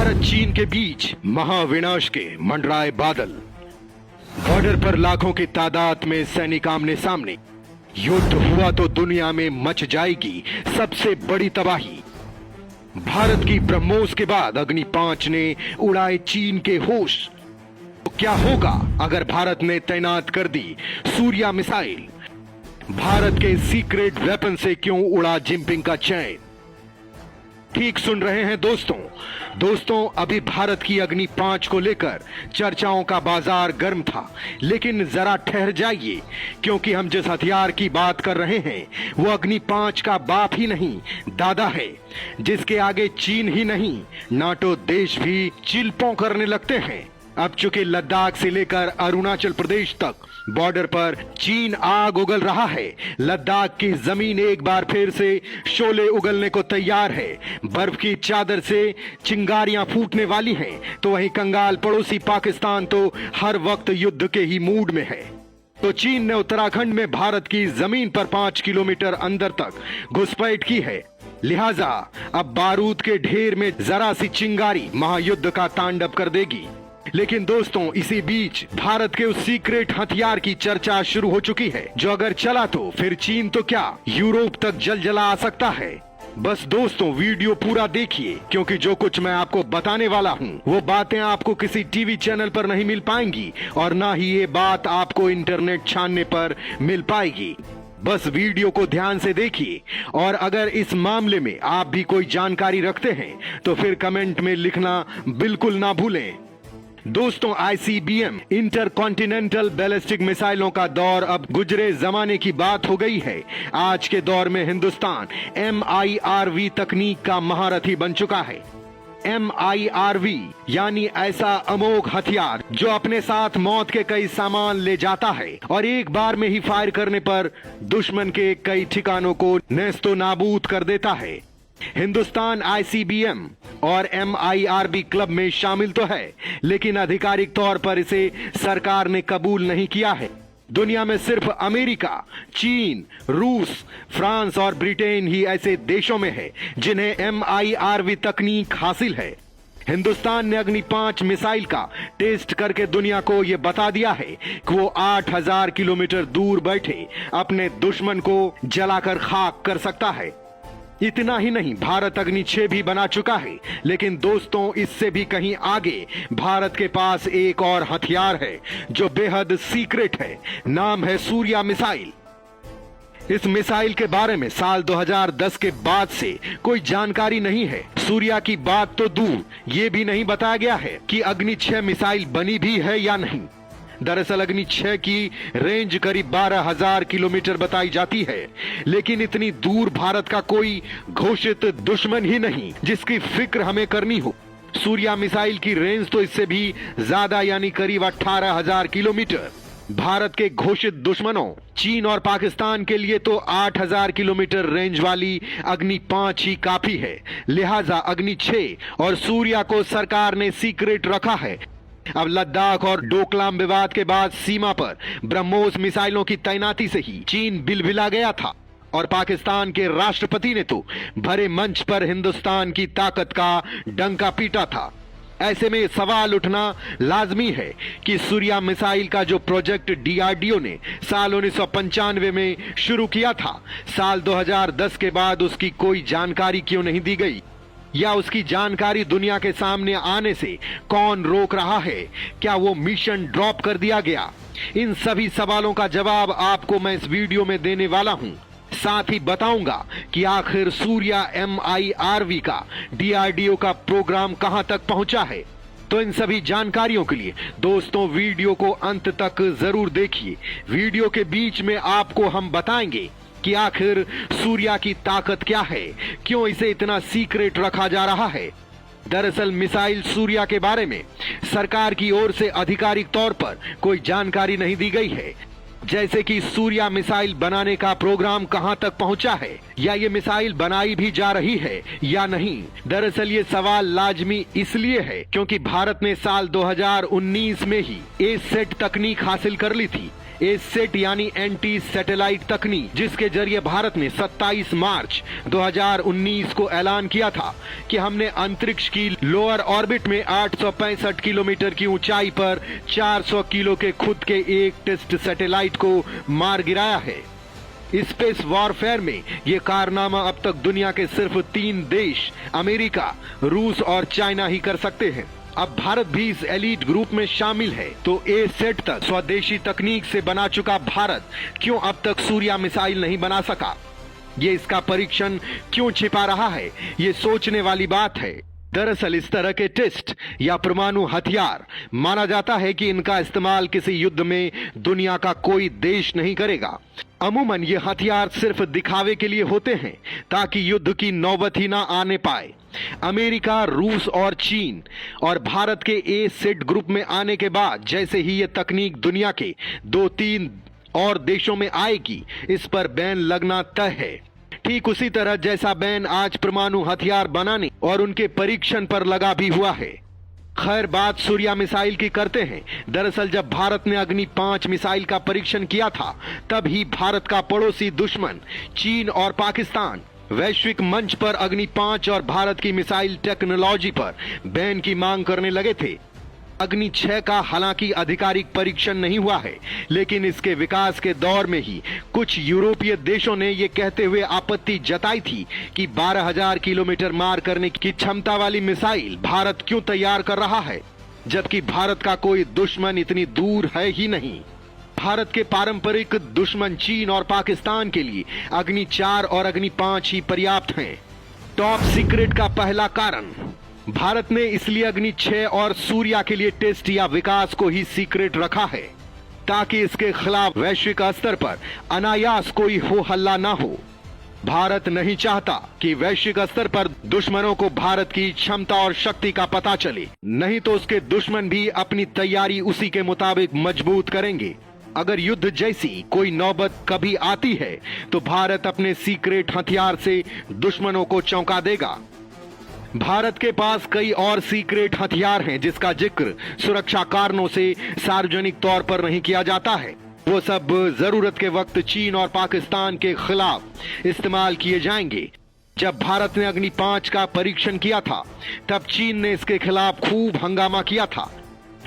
भारत चीन के बीच महाविनाश के मंडराए बादल। बॉर्डर पर लाखों की तादाद में सैनिक आमने सामने। युद्ध हुआ तो दुनिया में मच जाएगी सबसे बड़ी तबाही। भारत की ब्रह्मोस के बाद अग्नि 5 ने उड़ाए चीन के होश। तो क्या होगा अगर भारत ने तैनात कर दी सूर्या मिसाइल? भारत के सीक्रेट वेपन से क्यों उड़ा जिनपिंग का चैन? ठीक सुन रहे हैं दोस्तों, अभी भारत की अग्नि 5 को लेकर चर्चाओं का बाजार गर्म था, लेकिन जरा ठहर जाइए, क्योंकि हम जिस हथियार की बात कर रहे हैं वो अग्नि 5 का बाप ही नहीं, दादा है, जिसके आगे चीन ही नहीं नाटो देश भी चिल्पों करने लगते हैं। अब चूंकि लद्दाख से लेकर अरुणाचल प्रदेश तक बॉर्डर पर चीन आग उगल रहा है, लद्दाख की जमीन एक बार फिर से शोले उगलने को तैयार है, बर्फ की चादर से चिंगारियां फूटने वाली हैं, तो वहीं कंगाल पड़ोसी पाकिस्तान तो हर वक्त युद्ध के ही मूड में है। तो चीन ने उत्तराखंड में भारत की जमीन पर 5 किलोमीटर अंदर तक घुसपैठ की है, लिहाजा अब बारूद के ढेर में जरा सी चिंगारी महायुद्ध का तांडव कर देगी। लेकिन दोस्तों, इसी बीच भारत के उस सीक्रेट हथियार की चर्चा शुरू हो चुकी है, जो अगर चला तो फिर चीन तो क्या यूरोप तक जला आ सकता है। बस दोस्तों, वीडियो पूरा देखिए, क्योंकि जो कुछ मैं आपको बताने वाला हूँ वो बातें आपको किसी टीवी चैनल पर नहीं मिल पाएंगी, और ना ही ये बात आपको इंटरनेट छानने पर मिल पाएगी। बस वीडियो को ध्यान से देखिए, और अगर इस मामले में आप भी कोई जानकारी रखते हैं तो फिर कमेंट में लिखना बिल्कुल ना भूलें। दोस्तों, ICBM इंटरकॉन्टिनेंटल बैलिस्टिक मिसाइलों का दौर अब गुजरे जमाने की बात हो गई है। आज के दौर में हिंदुस्तान MIRV तकनीक का महारथी बन चुका है। MIRV यानी ऐसा अमोघ हथियार जो अपने साथ मौत के कई सामान ले जाता है और एक बार में ही फायर करने पर दुश्मन के कई ठिकानों को नेस्तो नाबूद कर देता है। हिंदुस्तान ICBM और MIRV क्लब में शामिल तो है, लेकिन आधिकारिक तौर पर इसे सरकार ने कबूल नहीं किया है। दुनिया में सिर्फ अमेरिका, चीन, रूस, फ्रांस और ब्रिटेन ही ऐसे देशों में है जिन्हें MIRV तकनीक हासिल है। हिंदुस्तान ने अग्नि 5 मिसाइल का टेस्ट करके दुनिया को यह बता दिया है कि वो 8000 किलोमीटर दूर बैठे अपने दुश्मन को जलाकर खाक कर सकता है। इतना ही नहीं, भारत अग्नि 6 भी बना चुका है, लेकिन दोस्तों, इससे भी कहीं आगे भारत के पास एक और हथियार है जो बेहद सीक्रेट है। नाम है सूर्या मिसाइल। इस मिसाइल के बारे में साल 2010 के बाद से कोई जानकारी नहीं है। सूर्या की बात तो दूर, ये भी नहीं बताया गया है कि अग्नि 6 मिसाइल बनी भी है या नहीं। दरअसल अग्नि 6 की रेंज करीब 12,000 किलोमीटर बताई जाती है, लेकिन इतनी दूर भारत का कोई घोषित दुश्मन ही नहीं जिसकी फिक्र हमें करनी हो। सूर्या मिसाइल की रेंज तो इससे भी ज्यादा, यानी करीब 18,000 किलोमीटर। भारत के घोषित दुश्मनों चीन और पाकिस्तान के लिए तो 8,000 किलोमीटर रेंज वाली अग्नि 5 ही काफी है। लिहाजा अग्नि 6 और सूर्या को सरकार ने सीक्रेट रखा है। अब लद्दाख और डोकलाम विवाद के बाद सीमा पर ब्रह्मोस मिसाइलों की तैनाती से ही चीन बिलबिला गया था, और पाकिस्तान के राष्ट्रपति ने तो भरे मंच पर हिंदुस्तान की ताकत का डंका पीटा था। ऐसे में सवाल उठना लाजमी है कि सूर्या मिसाइल का जो प्रोजेक्ट DRDO ने साल 1995 में शुरू किया था, साल 2010 के बाद उसकी कोई जानकारी क्यों नहीं दी गई, या उसकी जानकारी दुनिया के सामने आने से कौन रोक रहा है? क्या वो मिशन ड्रॉप कर दिया गया? इन सभी सवालों का जवाब आपको मैं इस वीडियो में देने वाला हूं। साथ ही बताऊंगा कि आखिर सूर्या MIRV का DRDO का प्रोग्राम कहां तक पहुंचा है। तो इन सभी जानकारियों के लिए दोस्तों, वीडियो को अंत तक जरूर देखिए। वीडियो के बीच में आपको हम बताएंगे कि आखिर सूर्या की ताकत क्या है, क्यों इसे इतना सीक्रेट रखा जा रहा है। दरअसल मिसाइल सूर्या के बारे में सरकार की ओर से आधिकारिक तौर पर कोई जानकारी नहीं दी गई है, जैसे कि सूर्या मिसाइल बनाने का प्रोग्राम कहां तक पहुंचा है, या ये मिसाइल बनाई भी जा रही है या नहीं। दरअसल ये सवाल लाजमी इसलिए है क्योंकि भारत ने साल 2019 में ही A-सेट तकनीक हासिल कर ली थी। एसेट यानी एंटी सैटेलाइट तकनीक, जिसके जरिए भारत ने 27 मार्च 2019 को ऐलान किया था कि हमने अंतरिक्ष की लोअर ऑर्बिट में 865 किलोमीटर की ऊंचाई पर 400 किलो के खुद के एक टेस्ट सैटेलाइट को मार गिराया है। स्पेस वॉरफेयर में ये कारनामा अब तक दुनिया के सिर्फ 3 देश अमेरिका, रूस और चाइना ही कर सकते हैं। अब भारत भी इस एलीट ग्रुप में शामिल है। तो एसेट तक स्वदेशी तकनीक से बना चुका भारत क्यों अब तक सूर्या मिसाइल नहीं बना सका? ये इसका परीक्षण क्यों छिपा रहा है? ये सोचने वाली बात है। दरअसल इस तरह के टेस्ट या परमाणु हथियार माना जाता है कि इनका इस्तेमाल किसी युद्ध में दुनिया का कोई देश नहीं करेगा। अमूमन ये हथियार सिर्फ दिखावे के लिए होते हैं ताकि युद्ध की नौबत ही ना आने पाए। अमेरिका, रूस और चीन और भारत के ए सेट ग्रुप में आने के बाद जैसे ही ये तकनीक दुनिया के 2-3 और देशों में आएगी, इस पर बैन लगना तय है। ठीक उसी तरह जैसा बैन आज परमाणु हथियार बनाने और उनके परीक्षण पर लगा भी हुआ है। खैर, बात सूर्या मिसाइल की करते हैं। दरअसल जब भारत ने अग्नि 5 मिसाइल का परीक्षण किया था, तब ही भारत का पड़ोसी दुश्मन चीन और पाकिस्तान वैश्विक मंच पर अग्नि 5 और भारत की मिसाइल टेक्नोलॉजी पर बैन की मांग करने लगे थे। अग्नि 6 का हालांकि आधिकारिक परीक्षण नहीं हुआ है, लेकिन इसके विकास के दौर में ही कुछ यूरोपीय देशों ने ये कहते हुए आपत्ति जताई थी कि 12,000 किलोमीटर मार करने की क्षमता वाली मिसाइल भारत क्यों तैयार कर रहा है, जबकि भारत का कोई दुश्मन इतनी दूर है ही नहीं। भारत के पारंपरिक दुश्मन चीन और पाकिस्तान के लिए अग्नि 4 और अग्नि 5 ही पर्याप्त हैं। टॉप सीक्रेट का पहला कारण, भारत ने इसलिए अग्नि 6 और सूर्या के लिए टेस्ट या विकास को ही सीक्रेट रखा है ताकि इसके खिलाफ वैश्विक स्तर पर अनायास कोई हो हल्ला ना हो। भारत नहीं चाहता कि वैश्विक स्तर पर दुश्मनों को भारत की क्षमता और शक्ति का पता चले, नहीं तो उसके दुश्मन भी अपनी तैयारी उसी के मुताबिक मजबूत करेंगे। अगर युद्ध जैसी कोई नौबत कभी आती है तो भारत अपने सीक्रेट हथियार से दुश्मनों को चौंका देगा। भारत के पास कई और सीक्रेट हथियार हैं जिसका जिक्र सुरक्षा कारणों से सार्वजनिक तौर पर नहीं किया जाता है। वो सब जरूरत के वक्त चीन और पाकिस्तान के खिलाफ इस्तेमाल किए जाएंगे। जब भारत ने अग्नि 5 का परीक्षण किया था, तब चीन ने इसके खिलाफ खूब हंगामा किया था।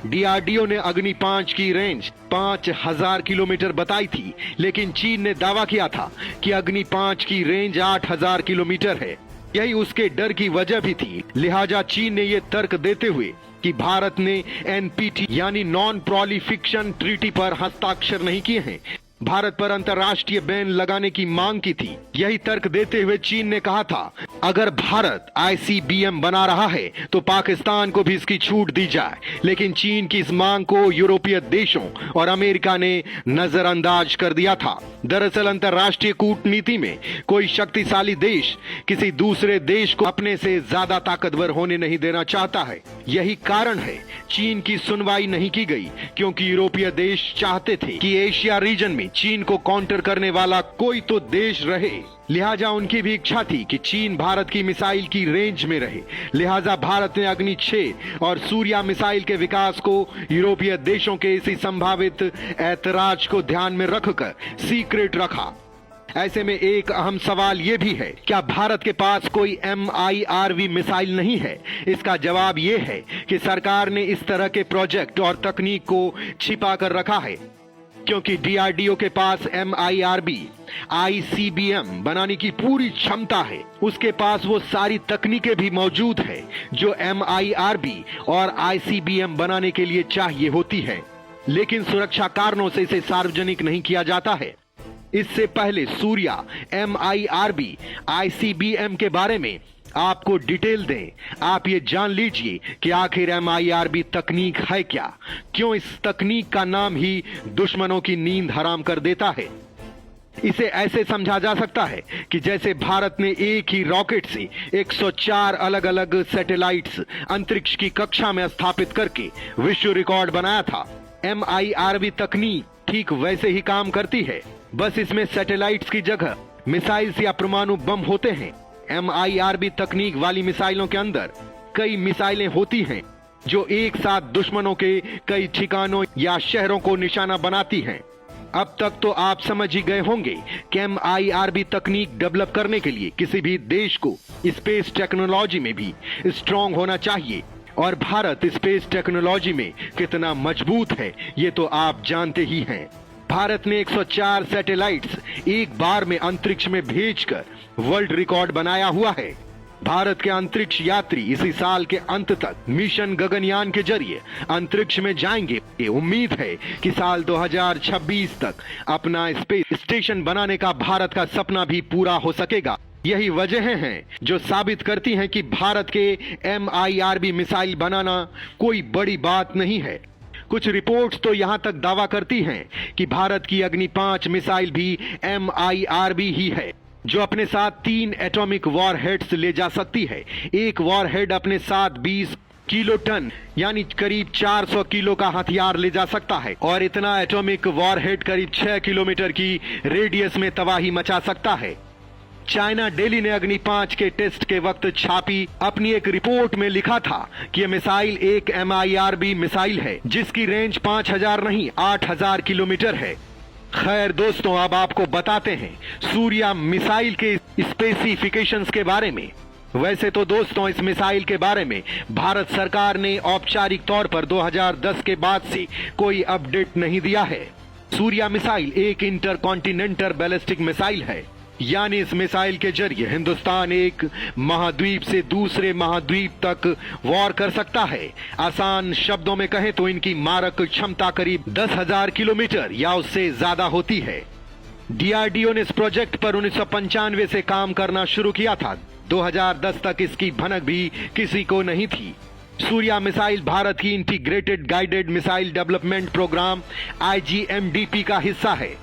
डीआरडीओ ने अग्नि 5 की रेंज 5,000 किलोमीटर बताई थी, लेकिन चीन ने दावा किया था कि अग्नि 5 की रेंज 8,000 किलोमीटर है। यही उसके डर की वजह भी थी। लिहाजा चीन ने यह तर्क देते हुए कि भारत ने एनपीटी यानी नॉन प्रोलिफिकेशन ट्रीटी पर हस्ताक्षर नहीं किए हैं, भारत पर अंतर्राष्ट्रीय बैन लगाने की मांग की थी। यही तर्क देते हुए चीन ने कहा था, अगर भारत आईसीबीएम बना रहा है तो पाकिस्तान को भी इसकी छूट दी जाए। लेकिन चीन की इस मांग को यूरोपीय देशों और अमेरिका ने नजरअंदाज कर दिया था। दरअसल अंतर्राष्ट्रीय कूटनीति में कोई शक्तिशाली देश किसी दूसरे देश को अपने से ज्यादा ताकतवर होने नहीं देना चाहता है। यही कारण है चीन की सुनवाई नहीं की गई, क्योंकि यूरोपीय देश चाहते थे कि एशिया रीजन में चीन को काउंटर करने वाला कोई तो देश रहे। लिहाजा उनकी भी इच्छा थी कि चीन भारत की मिसाइल की रेंज में रहे। लिहाजा भारत ने अग्नि 6 और सूर्या मिसाइल के विकास को यूरोपीय देशों के इसी संभावित ऐतराज को ध्यान में रखकर सीक्रेट रखा। ऐसे में एक अहम सवाल ये भी है, क्या भारत के पास कोई MIRV मिसाइल नहीं है? इसका जवाब ये है कि सरकार ने इस तरह के प्रोजेक्ट और तकनीक को छिपा कर रखा है, क्योंकि डीआरडीओ के पास MIRV ICBM बनाने की पूरी क्षमता है। उसके पास वो सारी तकनीकें भी मौजूद है जो MIRV और ICBM बनाने के लिए चाहिए होती है, लेकिन सुरक्षा कारणों से इसे सार्वजनिक नहीं किया जाता है। इससे पहले सूर्या MIRV ICBM के बारे में आपको डिटेल दें, आप ये जान लीजिए कि आखिर MIRV तकनीक है क्या, क्यों इस तकनीक का नाम ही दुश्मनों की नींद हराम कर देता है। इसे ऐसे समझा जा सकता है कि जैसे भारत ने एक ही रॉकेट से 104 अलग अलग सैटेलाइट्स अंतरिक्ष की कक्षा में स्थापित करके विश्व रिकॉर्ड बनाया था। MIRV तकनीक ठीक वैसे ही काम करती है, बस इसमें सैटेलाइट्स की जगह मिसाइल्स या परमाणु बम होते हैं। MIRV तकनीक वाली मिसाइलों के अंदर कई मिसाइलें होती हैं जो एक साथ दुश्मनों के कई ठिकानों या शहरों को निशाना बनाती हैं। अब तक तो आप समझ ही गए होंगे कि MIRB तकनीक डेवलप करने के लिए किसी भी देश को स्पेस टेक्नोलॉजी में भी स्ट्रांग होना चाहिए, और भारत स्पेस टेक्नोलॉजी में कितना मजबूत है ये तो आप जानते ही हैं। भारत ने 104 सैटेलाइट्स एक बार में अंतरिक्ष में भेजकर वर्ल्ड रिकॉर्ड बनाया हुआ है। भारत के अंतरिक्ष यात्री इसी साल के अंत तक मिशन गगनयान के जरिए अंतरिक्ष में जाएंगे। ये उम्मीद है कि साल 2026 तक अपना स्पेस स्टेशन बनाने का भारत का सपना भी पूरा हो सकेगा। यही वजह हैं जो साबित करती हैं कि भारत के MIRB मिसाइल बनाना कोई बड़ी बात नहीं है। कुछ रिपोर्ट्स तो यहां तक दावा करती हैं कि भारत की अग्नि 5 मिसाइल भी MIRB ही है, जो अपने साथ 3 एटॉमिक वॉरहेड्स ले जा सकती है। एक वॉरहेड अपने साथ 20 किलो टन यानी करीब 400 किलो का हथियार ले जा सकता है, और इतना एटॉमिक वॉरहेड करीब 6 किलोमीटर की रेडियस में तबाही मचा सकता है। चाइना डेली ने अग्नि 5 के टेस्ट के वक्त छापी अपनी एक रिपोर्ट में लिखा था कि यह मिसाइल एक MIRB मिसाइल है जिसकी रेंज 5000 नहीं 8000 किलोमीटर है। खैर दोस्तों, अब आपको बताते हैं सूर्या मिसाइल के स्पेसिफिकेशंस के बारे में। वैसे तो दोस्तों, इस मिसाइल के बारे में भारत सरकार ने औपचारिक तौर पर 2010 के बाद से कोई अपडेट नहीं दिया है। सूर्या मिसाइल एक इंटरकॉन्टिनेंटल बैलिस्टिक मिसाइल है, यानी इस मिसाइल के जरिए हिंदुस्तान एक महाद्वीप से दूसरे महाद्वीप तक वॉर कर सकता है। आसान शब्दों में कहें तो इनकी मारक क्षमता करीब 10,000 किलोमीटर या उससे ज्यादा होती है। DRDO ने इस प्रोजेक्ट पर 1995 से काम करना शुरू किया था। 2010 तक इसकी भनक भी किसी को नहीं थी। सूर्या मिसाइल भारत की integrated guided missile development programme IGMDP का हिस्सा है।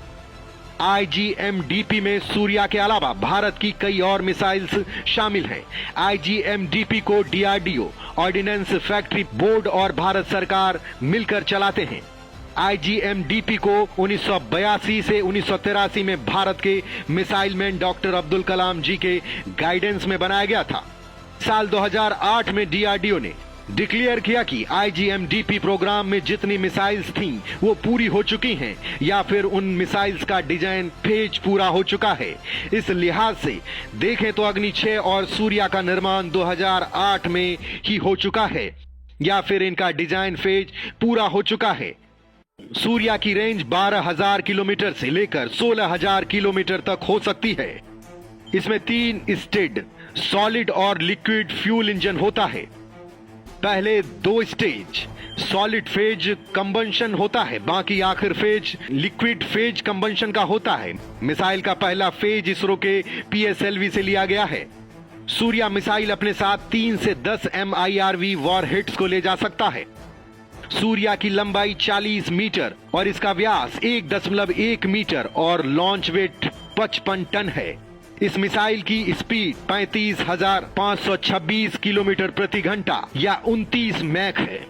IGMDP में सूर्या के अलावा भारत की कई और मिसाइल्स शामिल हैं। IGMDP को DRDO, ऑर्डिनेंस फैक्ट्री बोर्ड और भारत सरकार मिलकर चलाते हैं। IGMDP को 1982 से 1983 में भारत के missile man doctor Abdul Kalam जी के गाइडेंस में बनाया गया था। साल 2008 में DRDO ने डिक्लेयर किया कि IGMDP प्रोग्राम में जितनी मिसाइल्स थीं वो पूरी हो चुकी हैं, या फिर उन मिसाइल्स का डिजाइन फेज पूरा हो चुका है। इस लिहाज से देखें तो अग्नि 6 और सूर्या का निर्माण 2008 में ही हो चुका है, या फिर इनका डिजाइन फेज पूरा हो चुका है। सूर्या की रेंज 12,000 किलोमीटर से लेकर 16,000 किलोमीटर तक हो सकती है। इसमें 3 स्टेज सॉलिड और लिक्विड फ्यूल इंजन होता है। पहले 2 स्टेज सॉलिड फेज कंबंशन होता है, बाकी आखिर फेज लिक्विड फेज कंबंशन का होता है। मिसाइल का पहला फेज इसरो के PSLV से लिया गया है। सूर्या मिसाइल अपने साथ 3 से 10 MIRV वॉरहेड्स को ले जा सकता है। सूर्या की लंबाई 40 मीटर और इसका व्यास 1.1 मीटर और लॉन्च वेट 55 टन है। इस मिसाइल की स्पीड 35,526 किलोमीटर प्रति घंटा या 29 मैक है।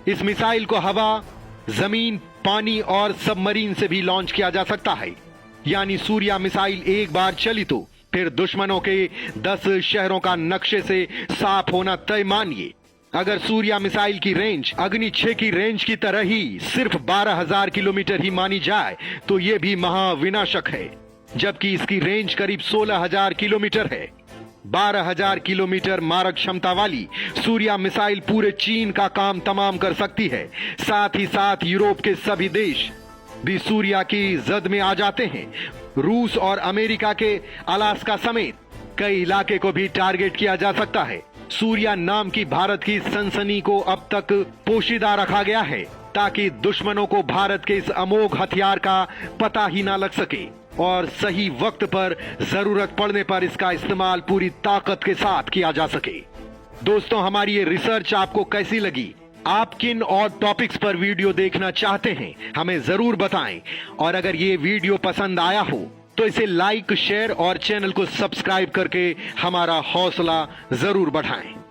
इस मिसाइल को हवा, जमीन, पानी और सबमरीन से भी लॉन्च किया जा सकता है। यानी सूर्या मिसाइल एक बार चली तो फिर दुश्मनों के 10 शहरों का नक्शे से साफ होना तय मानिए। अगर सूर्या मिसाइल की रेंज अग्नि 6 की रेंज की तरह ही सिर्फ 12,000 किलोमीटर ही मानी जाए तो ये भी महाविनाशक है, जबकि इसकी रेंज करीब 16,000 किलोमीटर है। 12,000 किलोमीटर मारक क्षमता वाली सूर्या मिसाइल पूरे चीन का काम तमाम कर सकती है। साथ ही साथ यूरोप के सभी देश भी सूर्या की जद में आ जाते हैं। रूस और अमेरिका के अलास्का समेत कई इलाके को भी टारगेट किया जा सकता है। सूर्या नाम की भारत की सनसनी को अब तक पोशीदा रखा गया है ताकि दुश्मनों को भारत के इस अमोघ हथियार का पता ही ना लग सके और सही वक्त पर जरूरत पड़ने पर इसका इस्तेमाल पूरी ताकत के साथ किया जा सके। दोस्तों, हमारी ये रिसर्च आपको कैसी लगी? आप किन और टॉपिक्स पर वीडियो देखना चाहते हैं हमें जरूर बताएं, और अगर ये वीडियो पसंद आया हो तो इसे लाइक, शेयर और चैनल को सब्सक्राइब करके हमारा हौसला जरूर बढ़ाएं।